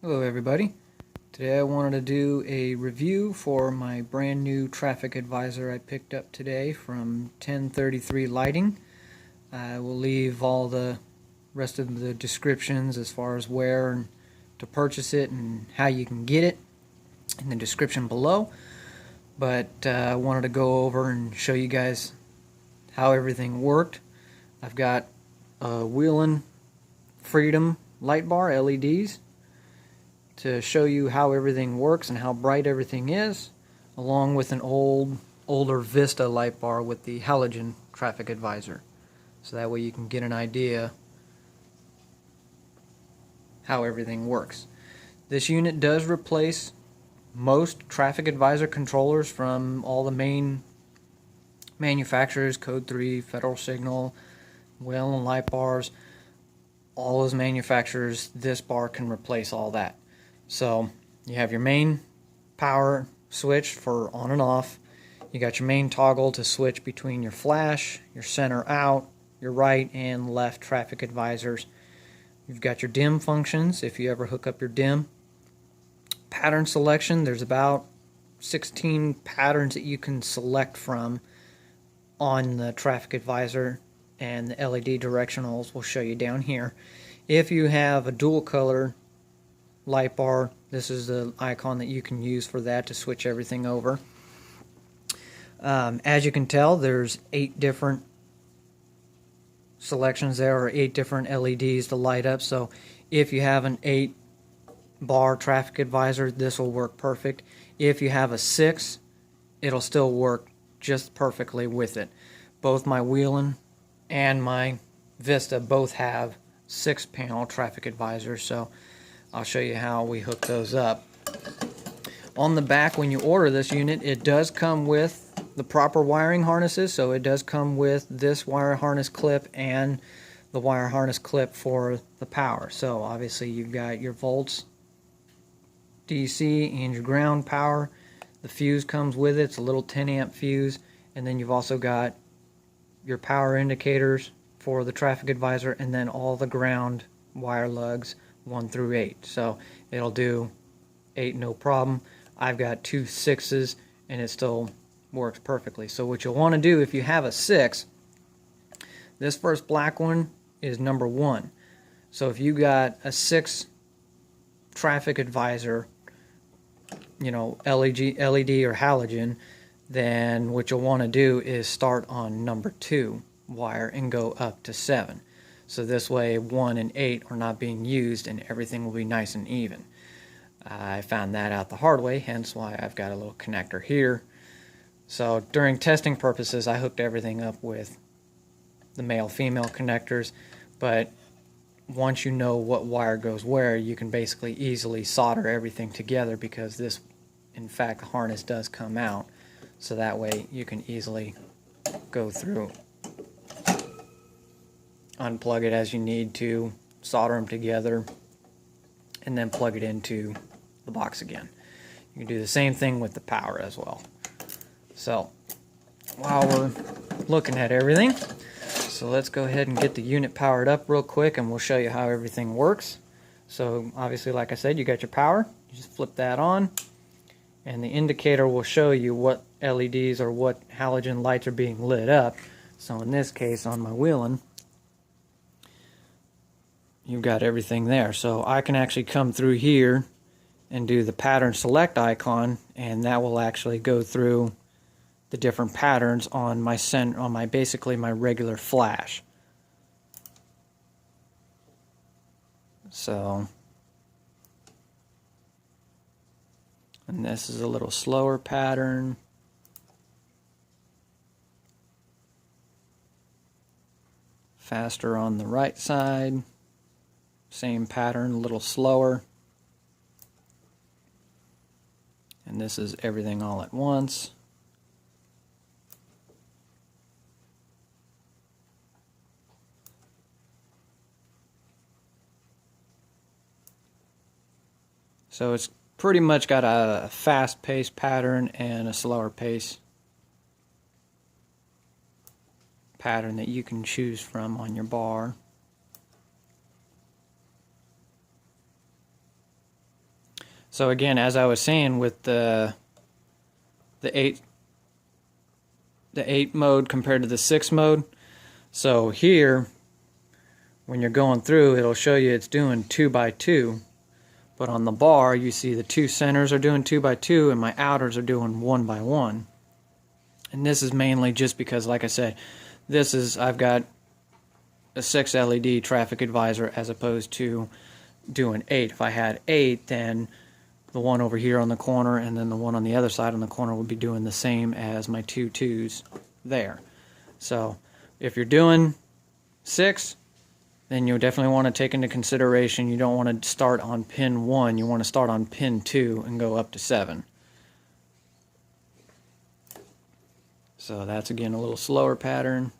Hello everybody. Today I wanted to do a review for my brand new traffic advisor I picked up today from 1033 Lighting. I will leave all the rest of the descriptions as far as where and to purchase it and how you can get it in the description below. But I wanted to go over and show you guys how everything worked. I've got a Wheelin' Freedom light bar LEDs to show you how everything works and how bright everything is, along with an older Vista light bar with the halogen traffic advisor. So that way you can get an idea how everything works. This unit does replace most traffic advisor controllers from all the main manufacturers, Code 3, Federal Signal, Whelen light bars. All those manufacturers, this bar can replace all that. So you have your main power switch for on and off. You got your main toggle to switch between your flash, your center out, your right and left traffic advisors. You've got your dim functions if you ever hook up your dim. Pattern selection, there's about 16 patterns that you can select from on the traffic advisor, and the LED directionals will show you down here. If you have a dual color light bar, this is the icon that you can use for that to switch everything over. As you can tell, there's 8 different selections there, or 8 different LEDs to light up. So if you have an 8 bar traffic advisor, this will work perfect. If you have a 6, it'll still work just perfectly with it. Both my Wheelin' and my Vista both have 6 panel traffic advisors, so I'll show you how we hook those up. On the back, when you order this unit, it does come with the proper wiring harnesses, so it does come with this wire harness clip and the wire harness clip for the power. So obviously you've got your volts, DC, and your ground power. The fuse comes with it. It's a little 10 amp fuse, and then you've also got your power indicators for the traffic advisor, and then all the ground wire lugs 1 through 8. So it'll do 8 no problem. I've got 2 6s and it still works perfectly. So what you'll want to do if you have a 6, this first black one is number 1. So if you got a 6 traffic advisor, you know, LED or halogen, then what you'll want to do is start on number 2 wire and go up to 7. So this way 1 and 8 are not being used and everything will be nice and even. I found that out the hard way, hence why I've got a little connector here. So during testing purposes, I hooked everything up with the male-female connectors, but once you know what wire goes where, you can basically easily solder everything together, because this, in fact, the harness does come out, so that way you can easily go through, unplug it as you need to, solder them together, and then plug it into the box again. You can do the same thing with the power as well. So while we're looking at everything, so let's go ahead and get the unit powered up real quick and we'll show you how everything works. So obviously, like I said, you got your power, you just flip that on, and the indicator will show you what LEDs or what halogen lights are being lit up. So in this case, on my Wheelin', you've got everything there. So I can actually come through here and do the pattern select icon, and that will actually go through the different patterns on my basically my regular flash. So, and this is a little slower pattern. Faster on the right side. Same pattern, a little slower. And this is everything all at once. So it's pretty much got a fast-paced pattern and a slower pace pattern that you can choose from on your bar. So again, as I was saying with the 8 mode compared to the 6 mode, so here when you're going through, it'll show you it's doing 2 by 2, but on the bar you see the two centers are doing 2 by 2 and my outers are doing 1 by 1. And this is mainly just because, like I said, I've got a 6 LED traffic advisor as opposed to doing 8. If I had 8, then the one over here on the corner and then the one on the other side on the corner would be doing the same as my 2 2s there. So if you're doing 6, then you'll definitely want to take into consideration you don't want to start on pin 1, you want to start on pin 2 and go up to 7. So that's again a little slower pattern.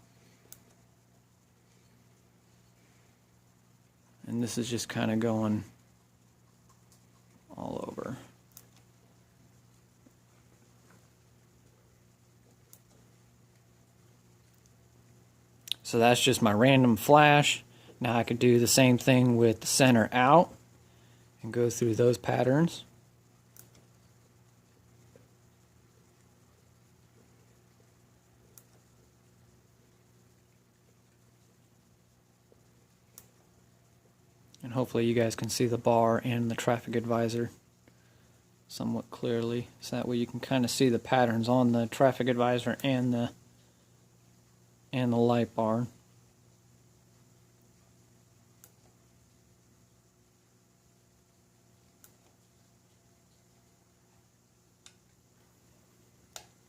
And this is just kind of going all over. So that's just my random flash. Now I could do the same thing with the center out and go through those patterns. And hopefully you guys can see the bar and the traffic advisor somewhat clearly, so that way you can kind of see the patterns on the traffic advisor and the light bar.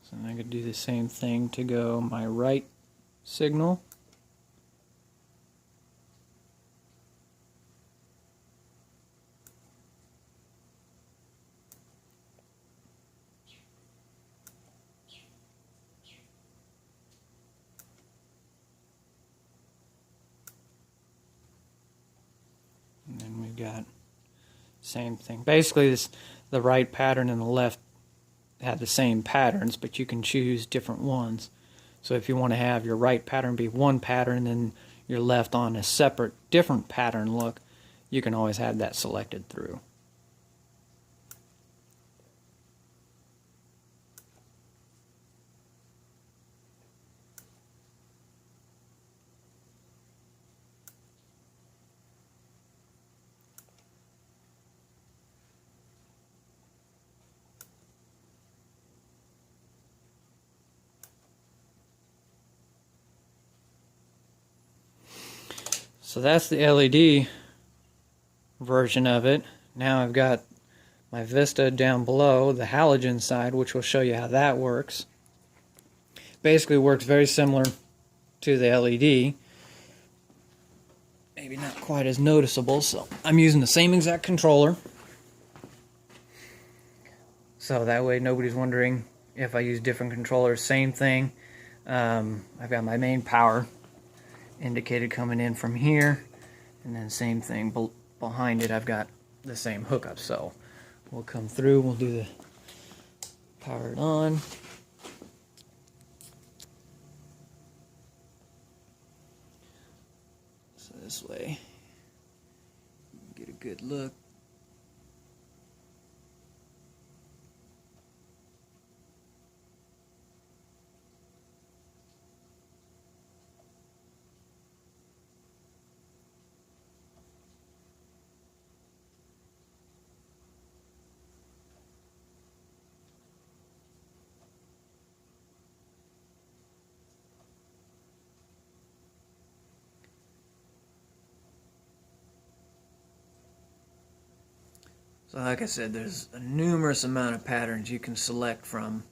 So I could do the same thing to go my right signal. And then we've got same thing. Basically, the right pattern and the left have the same patterns, but you can choose different ones. So if you want to have your right pattern be one pattern and then your left on a separate, different pattern look, you can always have that selected through. So that's the LED version of it. Now I've got my Vista down below, the halogen side, which will show you how that works. Basically works very similar to the LED. Maybe not quite as noticeable, so I'm using the same exact controller. So that way nobody's wondering if I use different controllers. Same thing. I've got my main power indicated coming in from here, and then same thing behind it. I've got the same hookup, so we'll come through, we'll do the power it on. So this way get a good look. So like I said, there's a numerous amount of patterns you can select from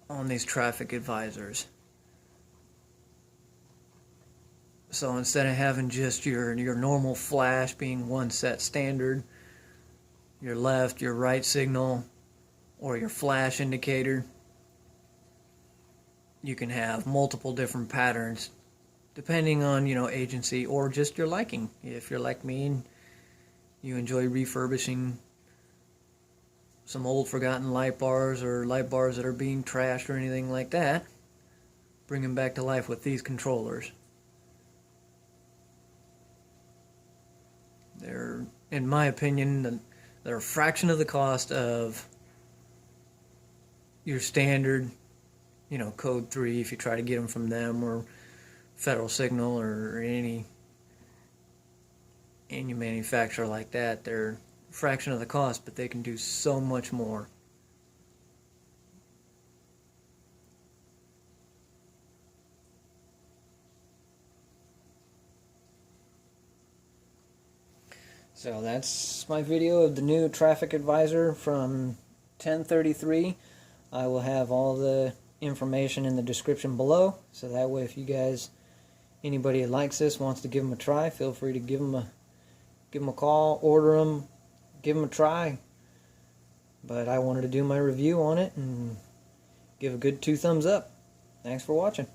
on these traffic advisors. So instead of having just your normal flash being one set standard, your left, your right signal, or your flash indicator, you can have multiple different patterns depending on, agency or just your liking. If you're like me and you enjoy refurbishing some old forgotten light bars or light bars that are being trashed or anything like that, bring them back to life with these controllers. They're, in my opinion, They're a fraction of the cost of your standard, code 3 if you try to get them from them, or Federal Signal, or any manufacturer like that. They're a fraction of the cost, but they can do so much more. So that's my video of the new traffic advisor from 1033. I will have all the information in the description below, so that way if you guys, anybody that likes this, wants to give them a try, feel free to give them a call, order them, give them a try. But I wanted to do my review on it and give a good 2 thumbs up. Thanks for watching.